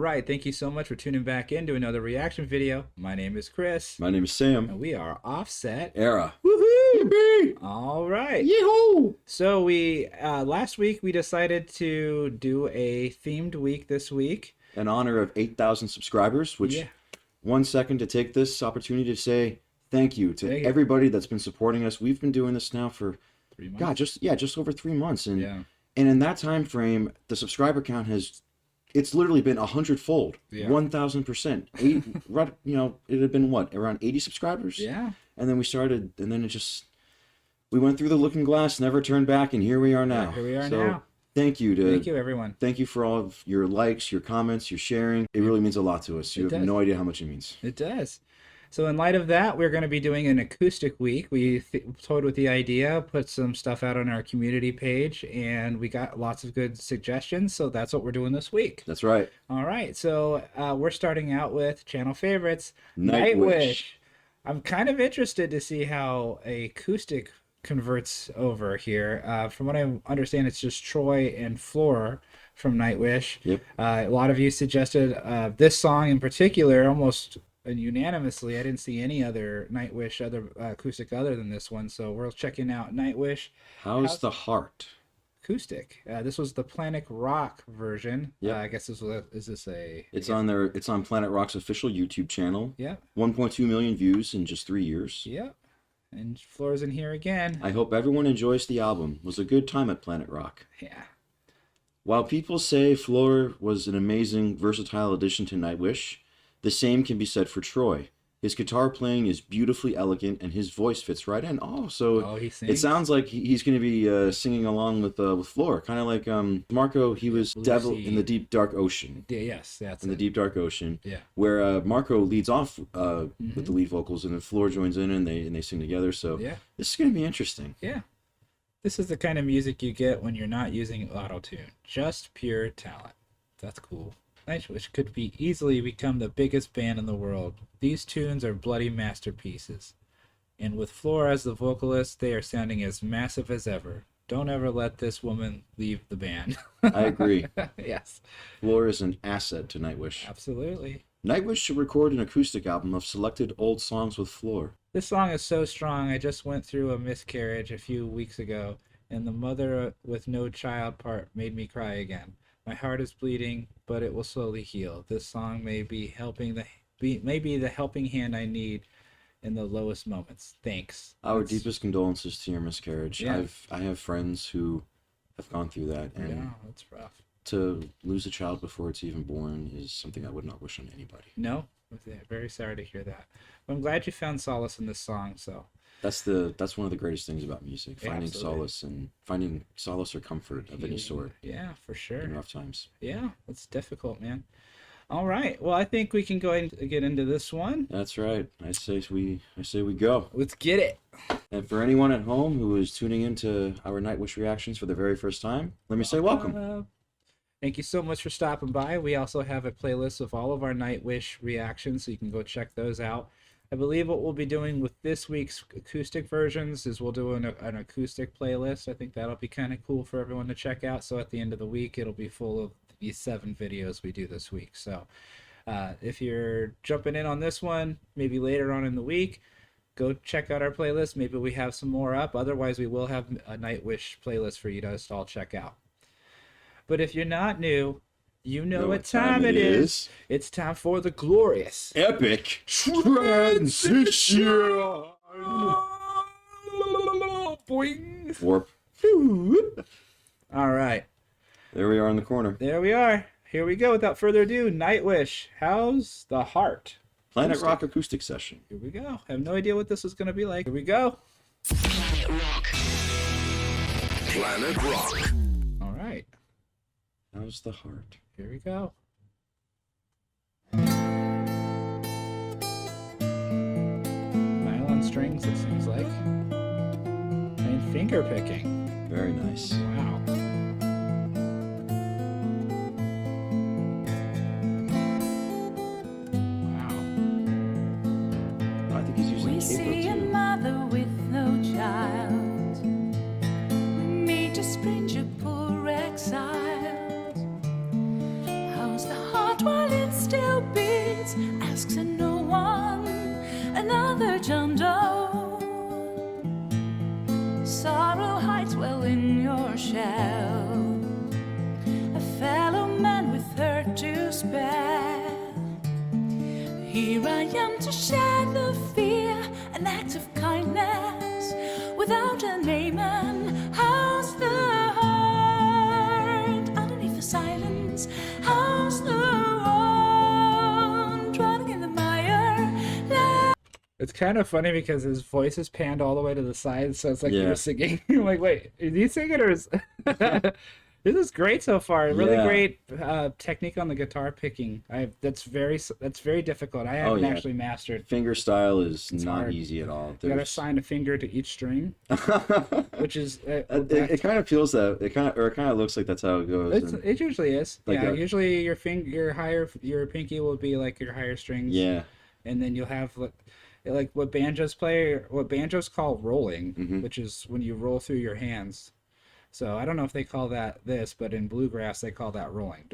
right, thank you so much for tuning back in to another reaction video. My name is Chris. My name is Sam. And we are Offset. Era. Woohoo! Yippee! All right. Yee-hoo! So we last week we decided to do a themed week this week. In honor of 8,000 subscribers, which 1 second to take this opportunity to say thank you to everybody that's been supporting us. We've been doing this now for 3 months. God, just over 3 months, and in that time frame, the subscriber count it's literally been 100-fold, 1,000%. It had been what, around 80 subscribers? Yeah. And then we started, and then we went through the looking glass, never turned back, and here we are now. Here we are now. Thank you everyone. Thank you for all of your likes, your comments, your sharing. It really means a lot to us. You have no idea how much it means. It does. So in light of that, we're going to be doing an acoustic week. We toyed with the idea, put some stuff out on our community page, and we got lots of good suggestions. So that's what we're doing this week. That's right. All right. So we're starting out with channel favorites, Nightwish. I'm kind of interested to see how acoustic converts over here. From what I understand, it's just Troy and Floor from Nightwish. Yep. A lot of you suggested this song in particular, almost unanimously. I didn't see any other Nightwish acoustic other than this one, so we're checking out Nightwish. How's the Heart Acoustic? This was the Planet Rock version. Yep. I guess It's on Planet Rock's official YouTube channel. Yeah. 1.2 million views in just 3 years. Yep. And Floor's in here again. I hope everyone enjoys the album. It was a good time at Planet Rock. Yeah. While people say Floor was an amazing, versatile addition to Nightwish, the same can be said for Troy. His guitar playing is beautifully elegant, and his voice fits right in. He sings? It sounds like he's going to be singing along with Floor, kind of like Marco. He was Devil in the Deep Dark Ocean. Yeah, yes, that's in the Deep Dark Ocean. Yeah, where Marco leads off with the lead vocals, and then Floor joins in, and they sing together. So this is going to be interesting. Yeah, this is the kind of music you get when you're not using auto-tune. Just pure talent. That's cool. Nightwish could easily become the biggest band in the world. These tunes are bloody masterpieces. And with Floor as the vocalist, they are sounding as massive as ever. Don't ever let this woman leave the band. I agree. Yes. Floor is an asset to Nightwish. Absolutely. Nightwish should record an acoustic album of selected old songs with Floor. This song is so strong. I just went through a miscarriage a few weeks ago, and the mother with no child part made me cry again. My heart is bleeding, but it will slowly heal. This song may be the helping hand I need in the lowest moments. Thanks. Our deepest condolences to your miscarriage. Yeah. I have friends who have gone through that, and yeah, that's rough. To lose a child before it's even born is something I would not wish on anybody. No, very sorry to hear that. But I'm glad you found solace in this song. So that's one of the greatest things about music, finding solace or comfort of any sort. Yeah, for sure. In rough times. Yeah, it's difficult, man. All right. Well, I think we can go ahead and get into this one. That's right. I say we go. Let's get it. And for anyone at home who is tuning into our Nightwish reactions for the very first time, let me say welcome. Thank you so much for stopping by. We also have a playlist of all of our Nightwish reactions, so you can go check those out. I believe what we'll be doing with this week's acoustic versions is we'll do an acoustic playlist. I think that'll be kind of cool for everyone to check out. So at the end of the week, it'll be full of these 7 videos we do this week. So if you're jumping in on this one, maybe later on in the week, go check out our playlist. Maybe we have some more up. Otherwise, we will have a Nightwish playlist for you to all check out. But if you're not new, you know what time it is. It's time for the glorious epic transition. Boing. Warp. All right. There we are in the corner. There we are. Here we go. Without further ado, Nightwish. How's the Heart? Planet Rock acoustic session. Here we go. I have no idea what this is going to be like. Here we go. Planet Rock. Planet Rock. All right. How's the Heart? Here we go. Nylon strings, it seems like. And finger picking. Very nice. Wow. Wow. I think he's using a See a mother with no child, meet a stranger, poor exiled. How's the heart while still beats, asks and no one, another John Doe. Sorrow hides well in your shell, a fellow man with her to spare. Here I am to share the fear, an act of kindness without a name, and how's the heart underneath the silence? How's the one drowning in the mire? It's kind of funny because his voice is panned all the way to the side, so it's like Yeah. you're singing. I'm like, wait, is he singing or is... This is great so far. Really Yeah. great technique on the guitar picking. That's very difficult. I haven't yeah. actually mastered. Finger style is not hard. easy at all. You gotta assign a finger to each string, which is it kind of feels that it kind of looks like that's how it goes. it usually is. Like Yeah, a- usually your pinky will be like your higher strings. Yeah. And then you'll have like what banjos call rolling, Mm-hmm. which is when you roll through your hands. So I don't know if they call that this, but in bluegrass they call that rolling.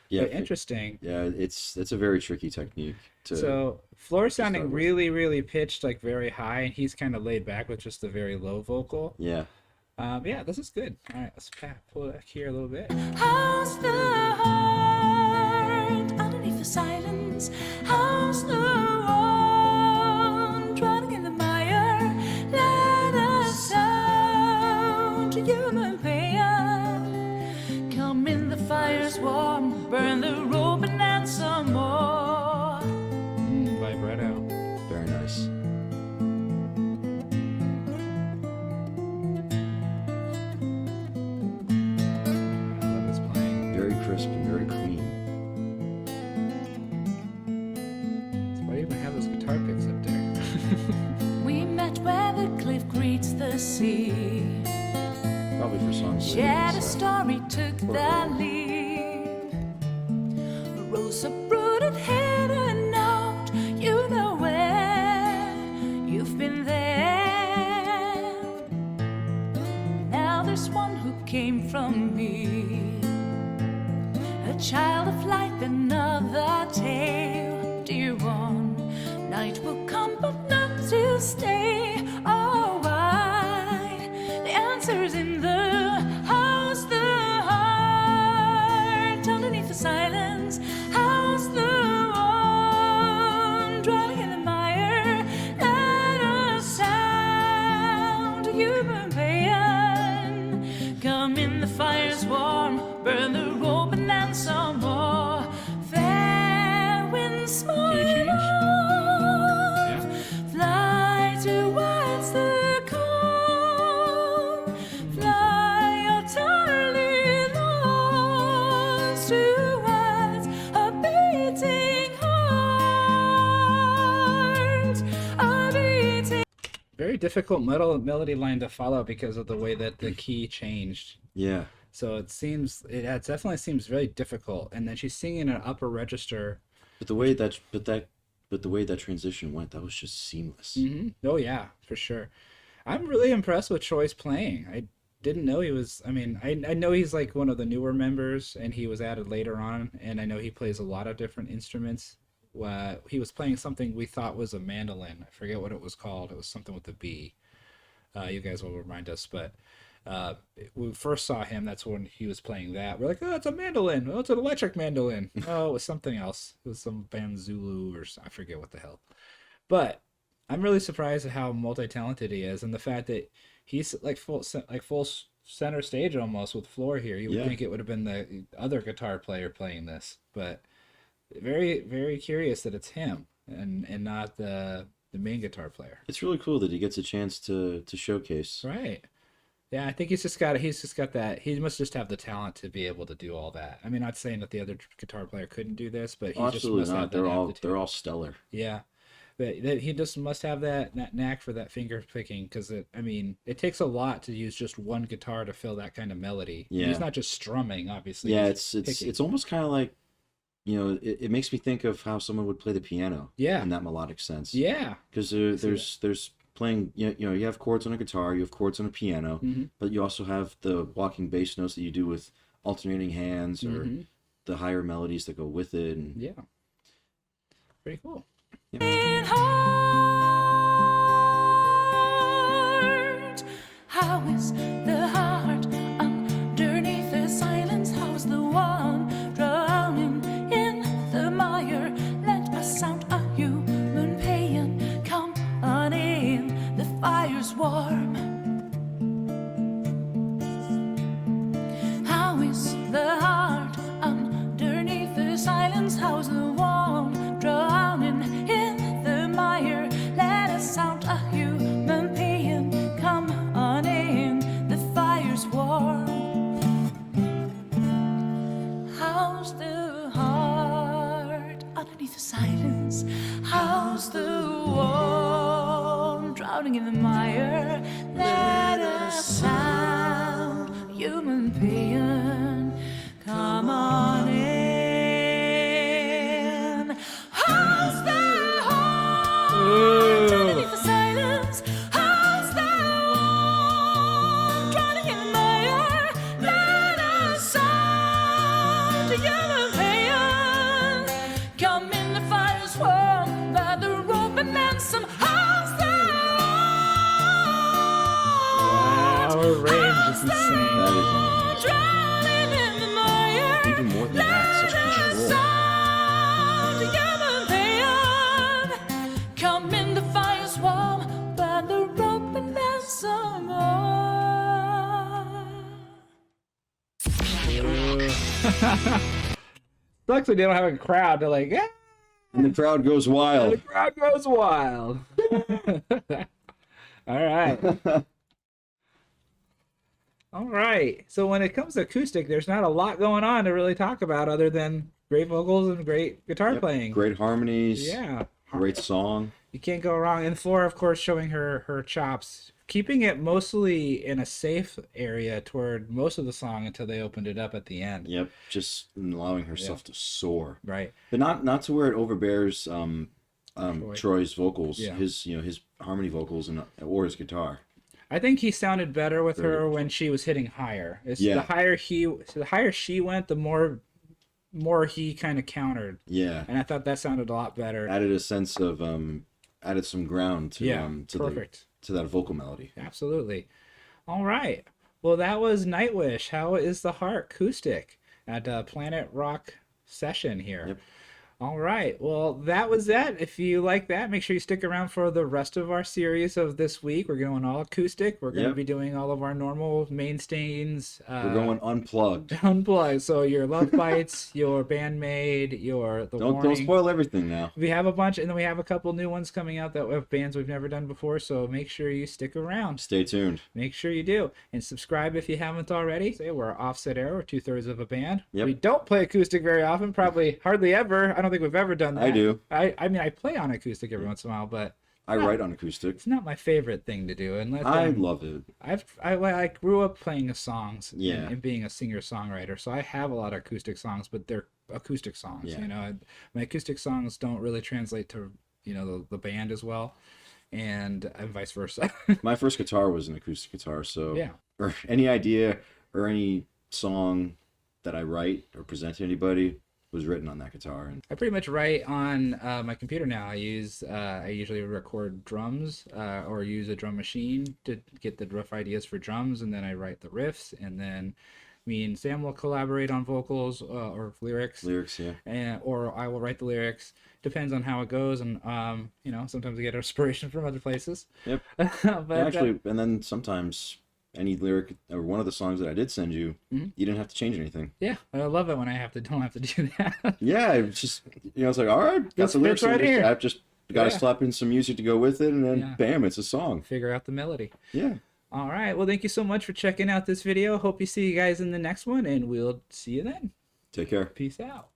Yeah. But interesting. Yeah, it's a very tricky technique to. So Floor's sounding start with. really, really pitched, like very high, and he's kind of laid back with just a very low vocal. Yeah. Yeah, this is good. All right, let's pull it back here a little bit. How's the heart underneath the silence? How's the one drowning in the mire? Let us sound to human pain. Come in, the fire's warm, burn the rope and add some more. Vibrato. Very nice. I love this playing. Very crisp and very clean. Why do you even have those guitar picks up there? We met where the cliff greets the sea. Probably for songs. later in Shared the a set. story, took the lead. Rose uprooted, hidden out. You know where you've been there. Now there's one who came from me, a child of light, another tale. Dear one, night will come, but not to stay. Oh, why? The answer's in the house, the heart underneath the silence. How's the one drowning in the mire? Let us sound a human pain. Come in, the fire's warm, burn the rope and then some more. Fair winds smile change? off, fly towards the calm, fly your darling arms towards a beating heart, a beating. Very difficult melody line to follow because of the way that the key changed. Yeah. So it definitely seems very difficult. And then she's singing an upper register. But the way that transition went, that was just seamless. Oh yeah, for sure. I'm really impressed with Troy's playing. I didn't know he was. I mean, I know he's like one of the newer members, and he was added later on. And I know he plays a lot of different instruments. He was playing something we thought was a mandolin. I forget what it was called. It was something with a B. You guys will remind us, but when we first saw him, that's when he was playing that. We're like, oh, it's a mandolin. Oh, it's an electric mandolin. Oh, it was something else. It was some banzulu or I forget what the hell. But I'm really surprised at how multi-talented he is, and the fact that he's like full center stage almost with Floor here. You would Yeah. think it would have been the other guitar player playing this, but very, very curious that it's him and not the main guitar player. It's really cool that he gets a chance to showcase. Right. Yeah, I think he's just got that. He must just have the talent to be able to do all that. I mean, not saying that the other guitar player couldn't do this, but he just Absolutely must have not. that They're aptitude. all stellar. Yeah, but he just must have that knack for that finger picking because it takes a lot to use just one guitar to fill that kind of melody. Yeah. He's not just strumming, obviously. Yeah, he's picking. it's almost kind of like, it makes me think of how someone would play the piano. Yeah. In that melodic sense. Yeah. Because there's playing, you have chords on a guitar, you have chords on a piano, Mm-hmm. but you also have the walking bass notes that you do with alternating hands or the higher melodies that go with it. And Yeah. Pretty cool. In heart, how is the heart underneath the silence? How's the one drowning in the mire? Let a sound, a human pain, come on in. The fire's warm. How is the heart underneath the silence? How's the one drowning in the mire? Let a sound, a human pain, come on in. The fire's warm. How's the heart underneath the silence? How's the one drowning in the mire? Let a sound, human pain, come on in. How's the heart underneath the silence? How's the one drowning in the mire? Let a sound, human pain, come in. The fire's warm by the rope and ransom. How's the Our range is insane. that is drowning in the mire? even more than that, such control. Come in, the fire's warm by the rope and ransom. Sucks when they don't have a crowd. They're like, yeah, And the crowd goes the wild. crowd goes wild. All right. All right. So when it comes to acoustic, there's not a lot going on to really talk about other than great vocals and great guitar Yep, playing. Great harmonies. Yeah. Great song. You can't go wrong. And Flora, of course, showing her chops, keeping it mostly in a safe area toward most of the song until they opened it up at the end. Yep. Just allowing herself to soar. Right. But not to where it overbears Troy's vocals, Yeah. his harmony vocals or his guitar. I think he sounded better with Very her good. when she was hitting higher. It's Yeah. the higher she went, the more he kind of countered. Yeah. And I thought that sounded a lot better. Added a sense of added some ground to Yeah, to perfect. to that vocal melody. Absolutely. All right. Well, that was Nightwish. How is the Heart Acoustic at Planet Rock session here? Yep. All right. Well, that was that. If you like that, make sure you stick around for the rest of our series of this week. We're going all acoustic. We're going to Yep. be doing all of our normal mainstays. We're going unplugged. Unplugged. So your Love Bites, your Bandmade, your The Don't Warning. spoil everything now. We have a bunch, and then we have a couple new ones coming out that have bands we've never done before. So make sure you stick around. Stay tuned. Make sure you do. And subscribe if you haven't already. Say we're Offset Arrow, we're 2/3 of a band. Yep. We don't play acoustic very often, probably hardly ever. I don't think we've ever done that. I do. I mean, I play on acoustic every once in a while, but I write on acoustic. it's not my favorite thing to do. Unless I love it. I grew up playing songs Yeah. and being a singer-songwriter, so I have a lot of acoustic songs, but they're acoustic songs. Yeah. You know, my acoustic songs don't really translate to the band as well, and vice versa. My first guitar was an acoustic guitar, so Yeah. or any idea or any song that I write or present to anybody was written on that guitar. And I pretty much write on my computer now. I usually record drums or use a drum machine to get the rough ideas for drums, and then I write the riffs, and then me and Sam will collaborate on vocals or lyrics, yeah. or I will write the lyrics. Depends on how it goes, and sometimes I get inspiration from other places. Yep. But Actually, and then sometimes any lyric or one of the songs that I did send you, Mm-hmm. you didn't have to change anything. yeah, I love it when I don't have to do that. Yeah, it's just it's like, all right, got This the lyrics fits right in it. here. I've just got to Yeah. slap in some music to go with it, and then Yeah. bam, it's a song. Figure out the melody. Yeah. All right. Well, thank you so much for checking out this video. Hope you see you guys in the next one, and we'll see you then. Take care. Peace out.